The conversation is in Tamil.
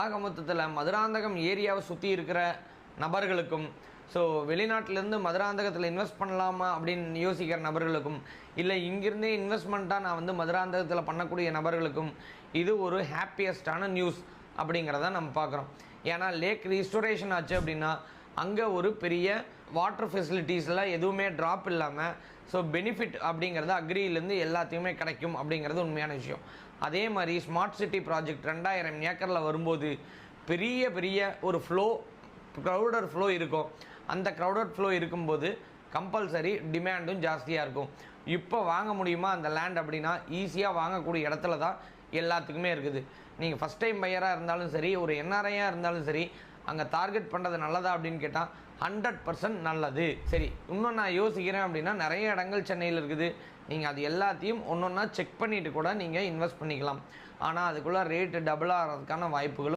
ஆக மொத்தத்தில் மதுராந்தகம் ஏரியாவை சுற்றி இருக்கிற நபர்களுக்கும், ஸோ வெளிநாட்டிலேருந்து மதுராந்தகத்தில் இன்வெஸ்ட் பண்ணலாமா அப்படின்னு யோசிக்கிற நபர்களுக்கும், இல்லை இங்கிருந்தே இன்வெஸ்ட்மெண்ட்டாக நான் வந்து மதுராந்தகத்தில் பண்ணக்கூடிய நபர்களுக்கும் இது ஒரு ஹாப்பியஸ்டான நியூஸ் அப்படிங்கிறத நம்ம பார்க்குறோம். ஏன்னா லேக் ரீஸ்டோரேஷன் ஆச்சு அப்படின்னா அங்கே ஒரு பெரிய வாட்டர் ஃபெசிலிட்டிஸில் எதுவுமே ட்ராப் இல்லாமல் ஸோ பெனிஃபிட் அப்படிங்கிறது அக்ரியிலேருந்து எல்லாத்தையுமே கிடைக்கும் அப்படிங்கிறது உண்மையான விஷயம். அதே மாதிரி ஸ்மார்ட் சிட்டி ப்ராஜெக்ட் 2000 ஏக்கரில் வரும்போது பெரிய பெரிய ஒரு க்ரௌடர் ஃப்ளோ இருக்கும். அந்த க்ரௌடட் ஃப்ளோ இருக்கும்போது கம்பல்சரி டிமாண்டும் ஜாஸ்தியாக இருக்கும். இப்போ வாங்க முடியுமா அந்த லேண்ட் அப்படின்னா ஈஸியாக வாங்கக்கூடிய இடத்துல தான் எல்லாத்துக்குமே இருக்குது. நீங்கள் ஃபஸ்ட் டைம் பையராக இருந்தாலும் சரி, ஒரு என்ஆர்ஐயாக இருந்தாலும் சரி, அங்கே டார்கெட் பண்ணுறது நல்லதா அப்படின்னு கேட்டால் 100% நல்லது. சரி, இன்னும் நான் யோசிக்கிறேன் அப்படின்னா நிறைய இடங்கள் சென்னையில் இருக்குது. நீங்கள் அது எல்லாத்தையும் ஒன்று ஒன்றா செக் பண்ணிவிட்டு கூட நீங்கள் இன்வெஸ்ட் பண்ணிக்கலாம். ஆனால் அதுக்குள்ளே ரேட்டு டபுள் ஆகிறதுக்கான வாய்ப்புகளும்